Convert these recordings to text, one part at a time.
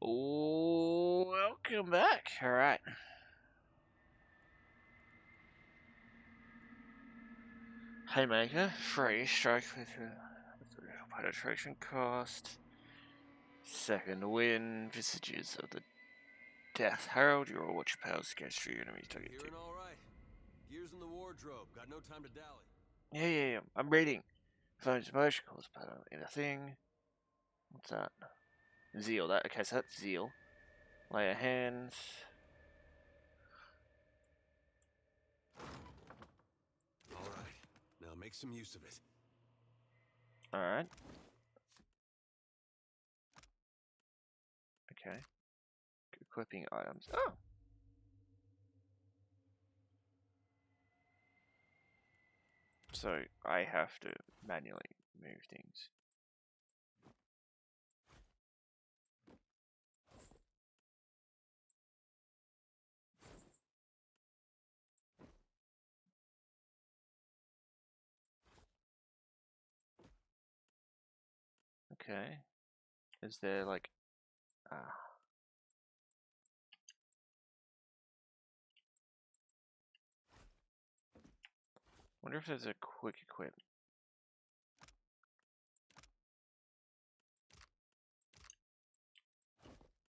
Welcome back. All right. Haymaker, free strike with penetration cost. Second win, visages of the Death Herald. Your watch powers against your enemies. Hearing all right. Gears in the wardrobe. Got no time to dally. Yeah. I'm reading. Phone's motion calls pattern in a thing. What's that? Zeal. Okay, so that's zeal. Lay your hands. All right. Now make some use of it. All right. Okay. Equipping items. Oh. So I have to manually move things. Okay. Is there like wonder if there's a quick equip.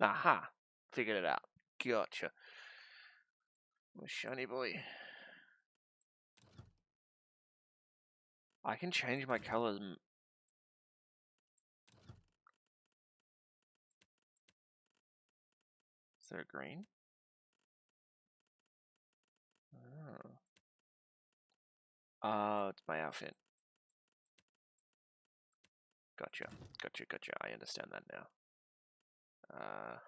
Aha! Figured it out. Gotcha. Oh, shiny boy. I can change my colors. Is there a green? Oh, it's my outfit. Gotcha. I understand that now.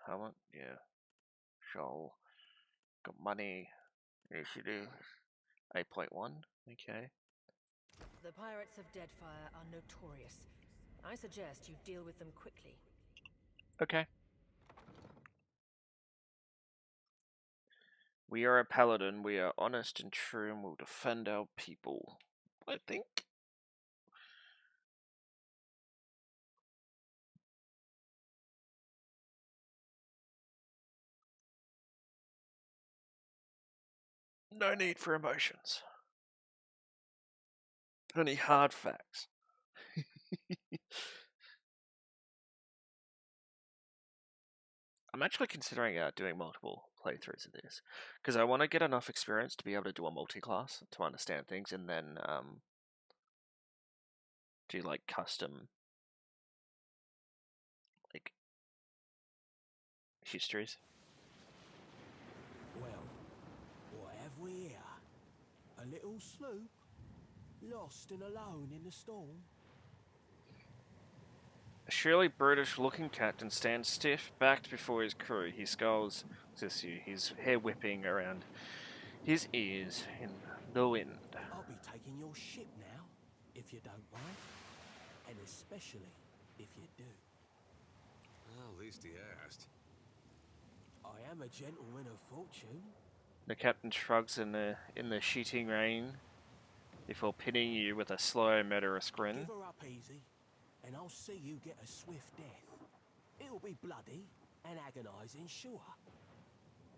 How much? Yeah. Show. Got money. Initiative. 8.1. Okay. The pirates of Deadfire are notorious. I suggest you deal with them quickly. Okay. We are a paladin. We are honest and true and will defend our people. I think. No need for emotions. Only hard facts. I'm actually considering doing multiple playthroughs of this because I want to get enough experience to be able to do a multi-class to understand things, and then do like custom like histories. Well, what have we here? A little sloop, lost and alone in the storm. A surely British-looking captain stands stiff-backed before his crew. He skulls, his hair whipping around his ears in the wind. I'll be taking your ship now, if you don't mind. And especially if you do. Well, at least he asked. I am a gentleman of fortune. The captain shrugs in the sheeting rain before pinning you with a slow, murderous grin. Give her up easy, and I'll see you get a swift death. It'll be bloody and agonizing, sure.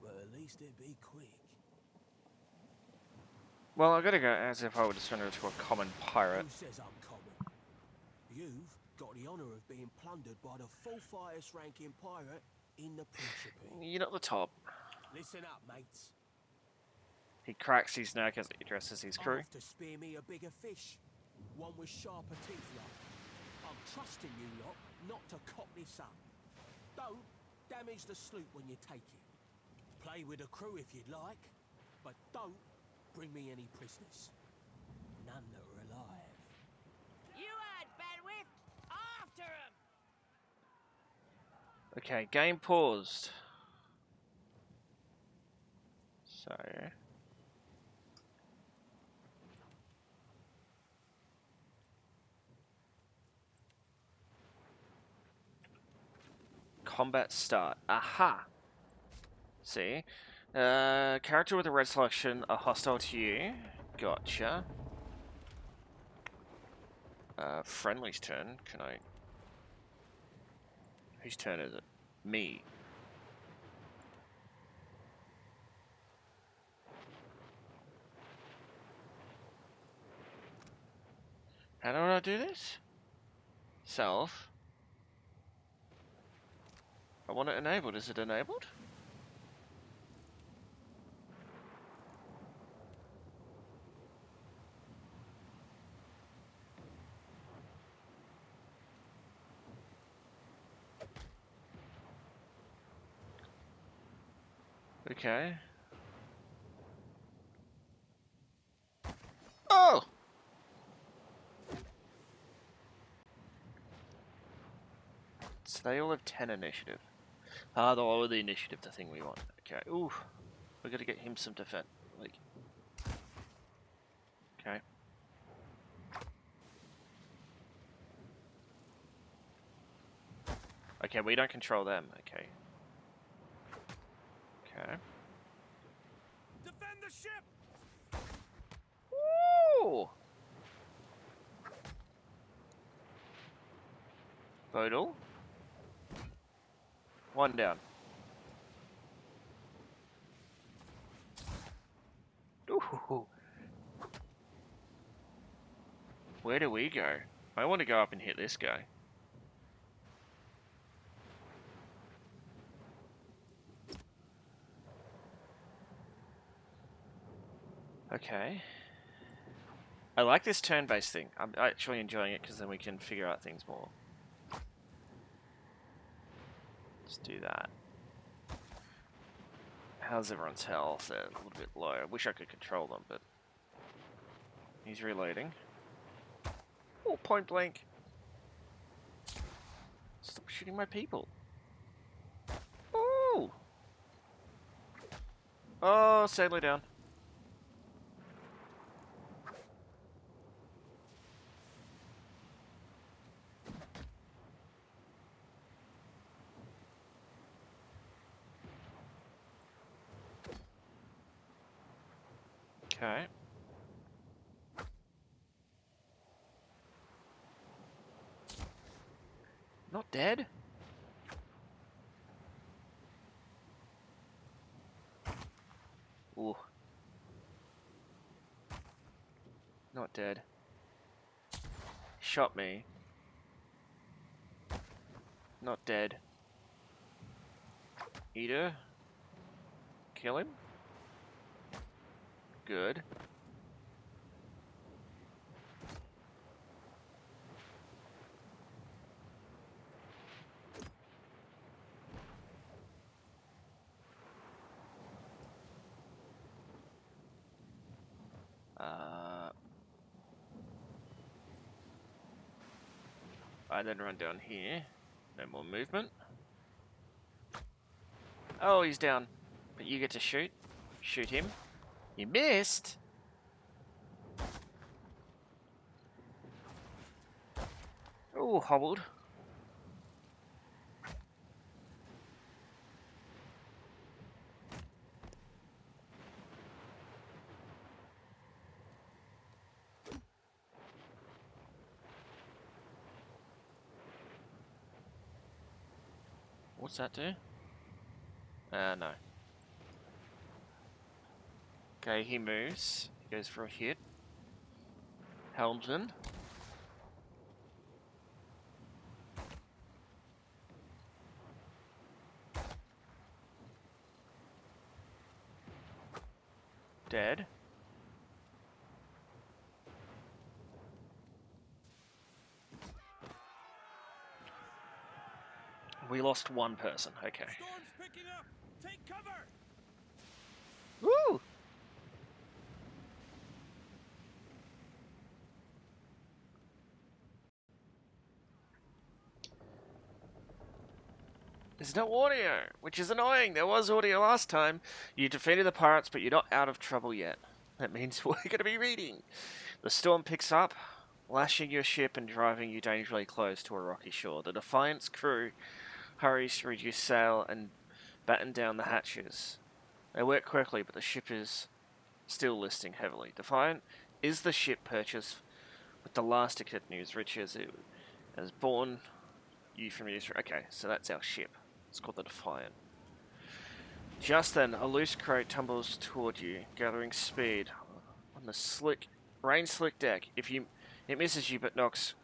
But at least it'll be quick. Well, I gotta go as if I would just turn into a common pirate. Who says I'm common? You've got the honor of being plundered by the fourth highest ranking pirate in the Principe. You're not the top. Listen up, mates. He cracks his neck as he addresses his crew. I'm off to spear me a bigger fish. One with sharper teeth like. I'm trusting you lot not to cock this up. Don't damage the sloop when you take it. Play with the crew if you'd like, but don't bring me any prisoners. None that are alive. You heard Benwick! After him! Okay, game paused. So... combat start. Aha! See? Character with a red selection are hostile to you. Gotcha. Friendly's turn. Can I... whose turn is it? me. How do I do this? Self. I want it enabled. Is it enabled? Okay. Oh! So they all have 10 initiative. Ah, the lower the initiative, the thing we want. Okay. Ooh. We gotta get him some defense. Like. Okay. Okay, we don't control them. Okay. Okay. Defend the ship! Ooh! Bodal. One down. Ooh. Where do we go? I want to go up and hit this guy. Okay. I like this turn-based thing. I'm actually enjoying it because then we can figure out things more. Let's do that. How's everyone's health? They're a little bit low. I wish I could control them, but... He's reloading. Oh, point blank. Stop shooting my people. Oh! Oh, sailor down. Okay. Not dead? Ooh. Not dead. Shot me. Not dead. Eater. Kill him. Good. I then run down here. No more movement. Oh, he's down. But you get to shoot. Shoot him. You missed! Oh, hobbled. What's that do? No. Okay, he moves. He goes for a hit. Helmsman. Dead. We lost one person. Okay. Storm's picking up! Take cover! Woo! There's no audio, which is annoying. There was audio last time. You defeated the pirates, but you're not out of trouble yet. That means we're going to be reading. The storm picks up, lashing your ship and driving you dangerously close to a rocky shore. The Defiant's crew hurries to reduce sail and batten down the hatches. They work quickly, but the ship is still listing heavily. Defiant is the ship purchased with the last ticket news, rich as it has borne you from news. Okay, so that's our ship. It's called the Defiant. Just then, a loose crate tumbles toward you, gathering speed on the rain-slick deck. It misses you, but knocks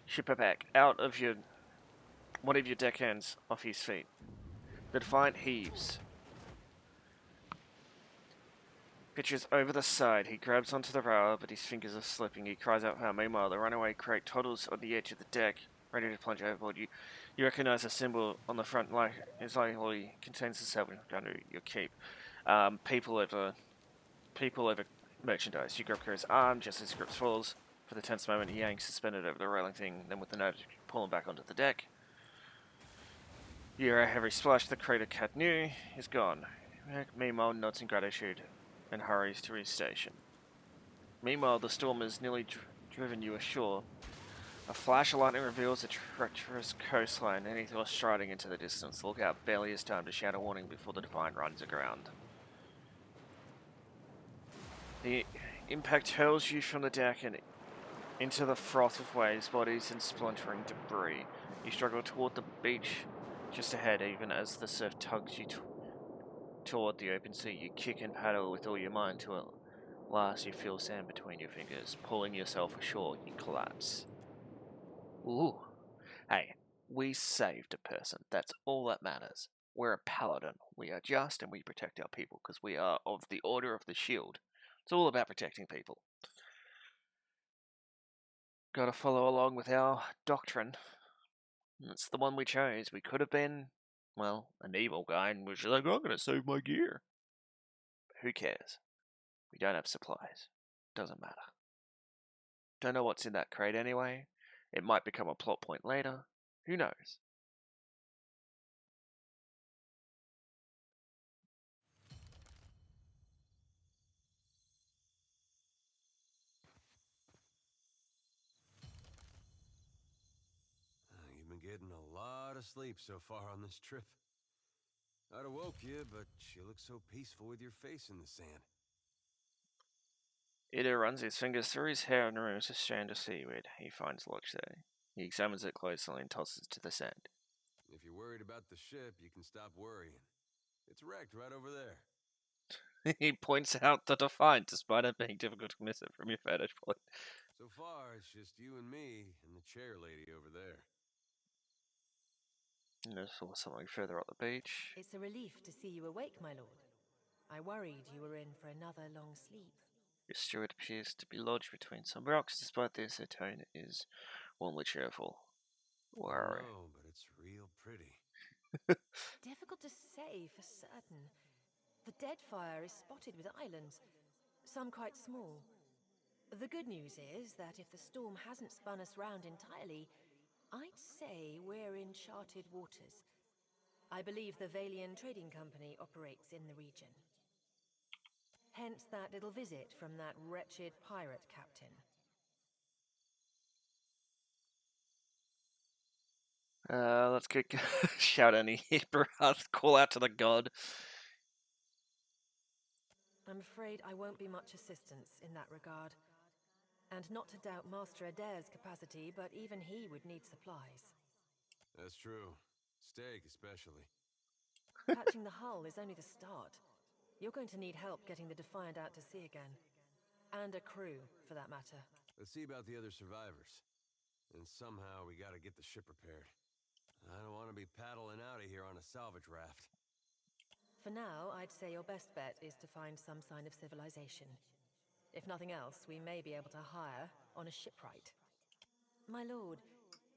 Shipperback out of one of your deckhands off his feet. The Defiant heaves. Pitches over the side. He grabs onto the rail, but his fingers are slipping. He cries out for meanwhile, the runaway crate toddles on the edge of the deck, ready to plunge overboard. You recognize a symbol on the front, like it likely contains the salvage under your keep. People over merchandise. You grab Kira's arm just as he grips falls. For the tense moment, he yanks suspended over the railing thing. Then with the note, pull him back onto the deck. You hear a heavy splash. The crate of cat new is gone. Meanwhile, nods in gratitude and hurries to his station. Meanwhile, the storm has nearly driven you ashore. A flash of lightning reveals a treacherous coastline, and he's striding into the distance. The lookout barely has time to shout a warning before the Defiant runs aground. The impact hurls you from the deck and into the froth of waves, bodies, and splintering debris. You struggle toward the beach just ahead, even as the surf tugs you toward the open sea. You kick and paddle with all your mind till at last you feel sand between your fingers. Pulling yourself ashore, you collapse. Ooh. Hey, we saved a person. That's all that matters. We're a paladin. We are just and we protect our people because we are of the Order of the Shield. It's all about protecting people. Gotta follow along with our doctrine. That's the one we chose. We could have been, well, an evil guy and was like, I'm gonna save my gear. Who cares? We don't have supplies. Doesn't matter. Don't know what's in that crate anyway. It might become a plot point later. Who knows? You've been getting a lot of sleep so far on this trip. I'd have woke you, but you look so peaceful with your face in the sand. Ida runs his fingers through his hair and removes a strand of seaweed. He finds lodge there. He examines it closely and tosses it to the sand. If you're worried about the ship, you can stop worrying. It's wrecked right over there. He points out the Defiant, despite it being difficult to miss it from your vantage point. So far, it's just you and me and the chair lady over there. And there's something further up the beach. It's a relief to see you awake, my lord. I worried you were in for another long sleep. Your steward appears to be lodged between some rocks. Despite this, her tone is warmly cheerful. Worry. No, but it's real pretty. Difficult to say for certain. The Deadfire is spotted with islands, some quite small. The good news is that if the storm hasn't spun us round entirely, I'd say we're in charted waters. I believe the Valian Trading Company operates in the region. Hence that little visit from that wretched pirate captain. Let's get shout any call out to the god. I'm afraid I won't be much assistance in that regard. And not to doubt Master Adair's capacity, but even he would need supplies. That's true. Steak, especially. Patching the hull is only the start. You're going to need help getting the Defiant out to sea again. And a crew, for that matter. Let's see about the other survivors. And somehow we gotta get the ship repaired. I don't want to be paddling out of here on a salvage raft. For now, I'd say your best bet is to find some sign of civilization. If nothing else, we may be able to hire on a shipwright. My lord,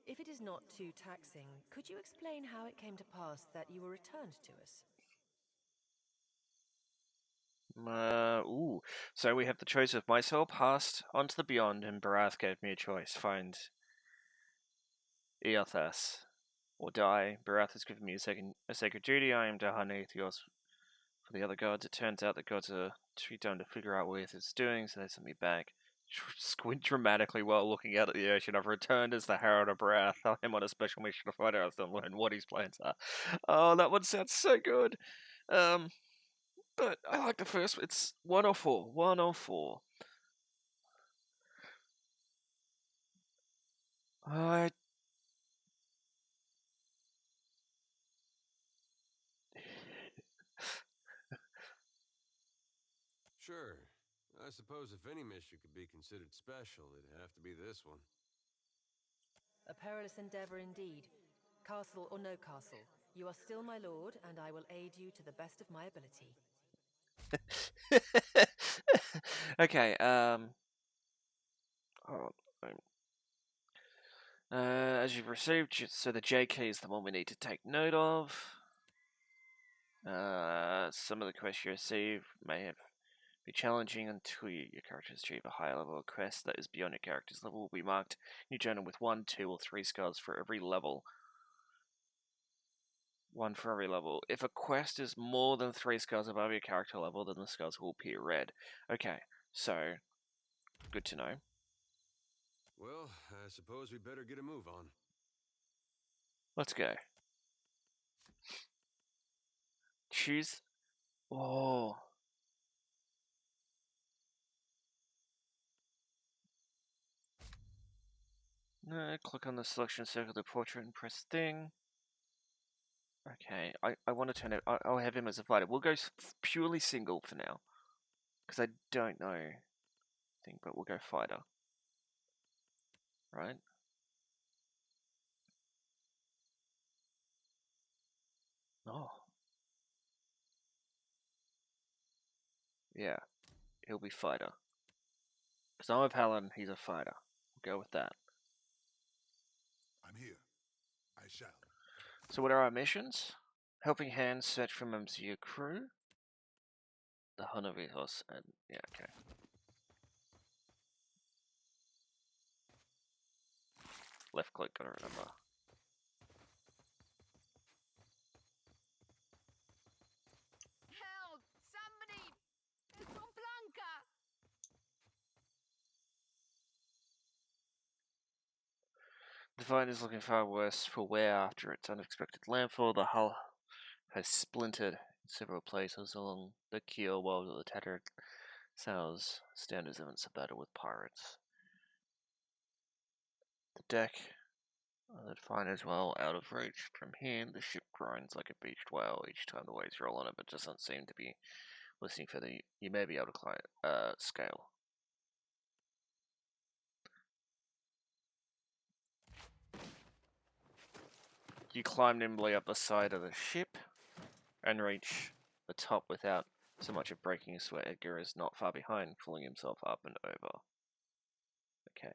if it is not too taxing, could you explain how it came to pass that you were returned to us? So we have the choice of my soul passed onto the beyond, and Barath gave me a choice. Find Eothas or die. Barath has given me a sacred duty. I am to hunt Aethios for the other gods. It turns out the gods are too dumb to figure out what it's doing, so they sent me back. Squint dramatically while looking out at the ocean. I've returned as the Herald of Barath. I am on a special mission to find out and learn what his plans are. Oh, that one sounds so good. But I like the first. It's 104. 104. Sure. I suppose if any mission could be considered special, it'd have to be this one. A perilous endeavor indeed. Castle or no castle, you are still my lord, and I will aid you to the best of my ability. Okay, as you've received, so the J key is the one we need to take note of. Some of the quests you receive may be challenging until your characters achieve a higher level of quest that is beyond your character's level will be marked in your journal with 1, 2, or 3 scars for every level. 1 for every level. If a quest is more than 3 scars above your character level, then the scars will appear red. Okay, so good to know. Well, I suppose we better get a move on. Let's go. Choose. Oh. No, click on the selection circle of the portrait and press thing. Okay, I want to turn it. I'll have him as a fighter. We'll go purely single for now, because I don't know thing, but we'll go fighter. Right? Oh. Yeah, he'll be fighter. Because I'm a paladin, he's a fighter. We'll go with that. I'm here. I shall. So what are our missions? Helping hands search for members of your crew. The Honovihos, and yeah, okay. Left click, gotta remember. Help! Somebody! It's Blanca! The fight is looking far worse for wear after its unexpected landfall. The hull has splintered in several places along the keel, while the tattered sails stand as evidence of battle with pirates. The deck that fine as well out of reach. From here, the ship grinds like a beached whale each time the waves roll on it, but doesn't seem to be listening further. You may be able to climb scale. You climb nimbly up the side of the ship and reach the top without so much of breaking a sweat. Edgar is not far behind, pulling himself up and over. Okay.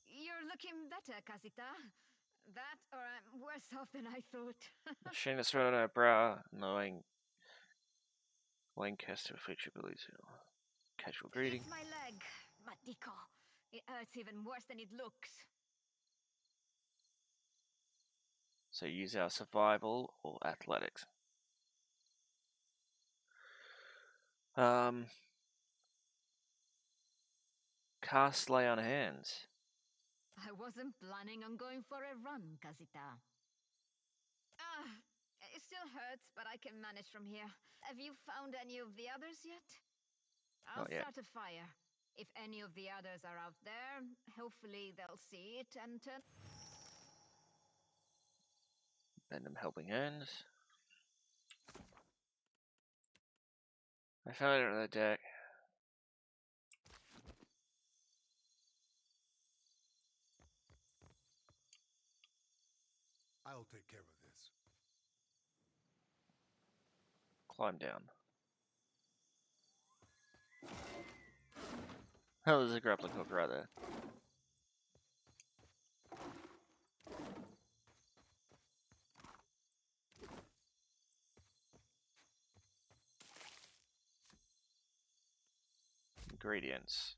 You're looking better, Casita. That, or I'm worse off than I thought. Shayna sweat on her brow, knowing Lancaster feature abilities. Casual greeting. It's my leg, Matico. It hurts even worse than it looks. So use our survival or athletics. Cast lay on hands. I wasn't planning on going for a run, Casita. It still hurts, but I can manage from here. Have you found any of the others yet? I'll Not yet. start a fire. If any of the others are out there, hopefully they'll see it and turn... Bend them helping hands. I found it on the deck. I'll take care of this. Climb down. Oh, there's a grappling hook right there. Ingredients.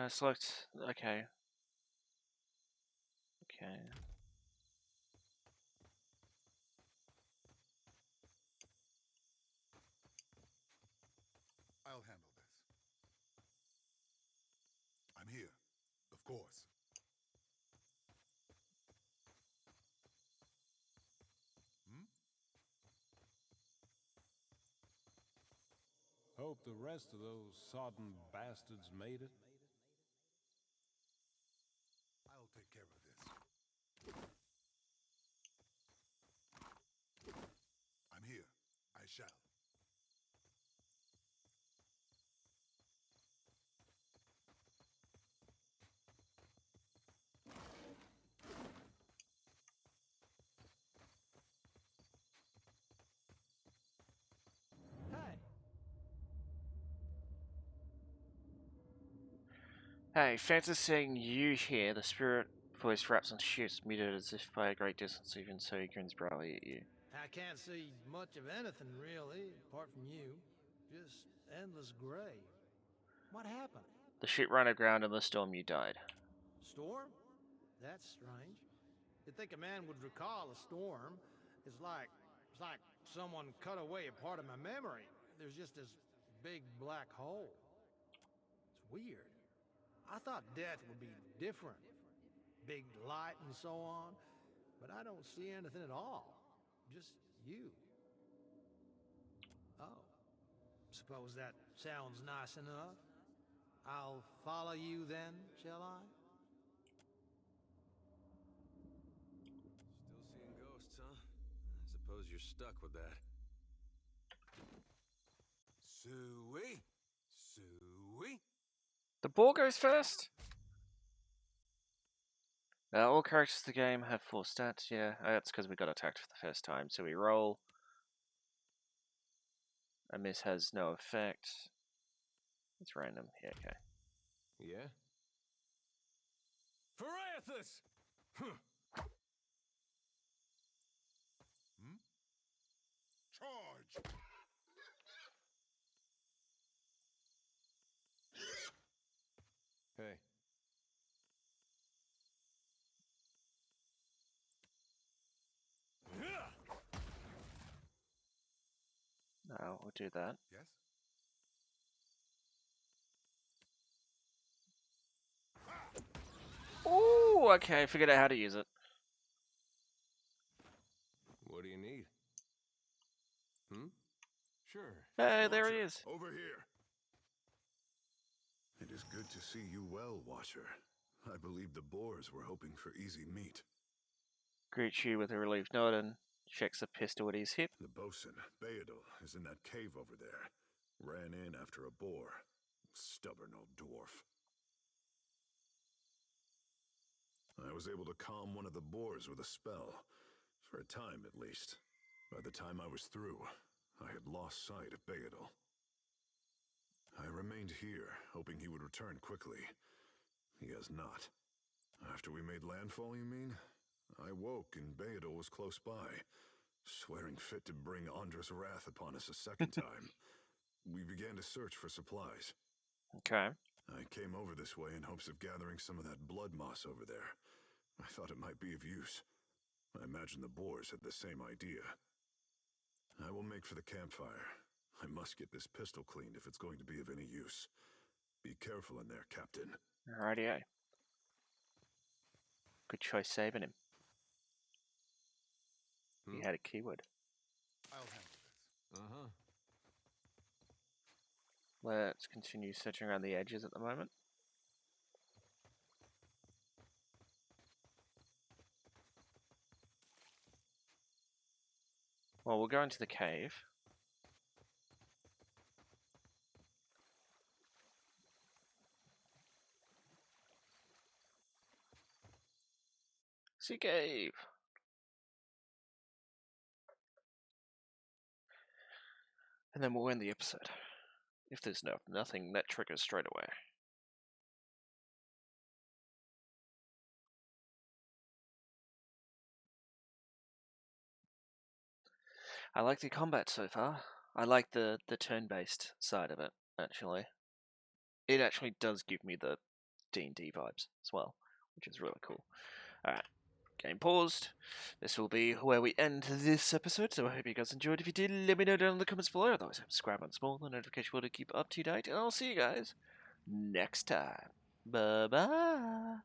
Select. Okay. Okay. I'll handle this. I'm here, of course. Hope the rest of those sodden bastards made it. I'll take care of this. Hey, fancy seeing you here. The spirit voice raps and shoots, muted as if by a great distance. Even so, he grins broadly at you. I can't see much of anything, really, apart from you. Just endless gray. What happened? The ship ran aground in the storm. You died. Storm? That's strange. You'd think a man would recall a storm. It's like someone cut away a part of my memory. There's just this big black hole. It's weird. I thought death would be different. Big light and so on. But I don't see anything at all. Just you. Oh. Suppose that sounds nice enough. I'll follow you then, shall I? Still seeing ghosts, huh? I suppose you're stuck with that. Suey? Suey? The ball goes first? All characters in the game have 4 stats. Yeah, that's because we got attacked for the first time. So we roll. A miss has no effect. It's random. Yeah, okay. Yeah? Pharathus! Charge! Hey. No, we'll do that. Yes? Ooh, okay, figured out how to use it. What do you need? Sure. Hey, there he Watcher, is. over here. It is good to see you well, Watcher. I believe the Boers were hoping for easy meat. Greets you with a relieved nod and checks the pistol at his hip. The bosun, Beadle, is in that cave over there. Ran in after a boar. Stubborn old dwarf. I was able to calm one of the boars with a spell. For a time, at least. By the time I was through, I had lost sight of Beadle. I remained here, hoping he would return quickly. He has not. After we made landfall, you mean? I woke and Beadle was close by, swearing fit to bring Andra's wrath upon us a second time. We began to search for supplies. Okay. I came over this way in hopes of gathering some of that blood moss over there. I thought it might be of use. I imagine the Boers had the same idea. I will make for the campfire. I must get this pistol cleaned if it's going to be of any use. Be careful in there, Captain. Rightio. Good choice saving him. He had a keyword. I'll handle this. Let's continue searching around the edges at the moment. Well, we'll go into the cave. Sea cave. And then we'll end the episode. If there's nothing that triggers straight away. I like the combat so far. I like the turn-based side of it, actually. It actually does give me the D&D vibes as well, which is really cool. Alright, game paused. This will be where we end this episode, so I hope you guys enjoyed. If you did, let me know down in the comments below. Otherwise, subscribe and small the notification bell to keep up to date, and I'll see you guys next time. Bye-bye.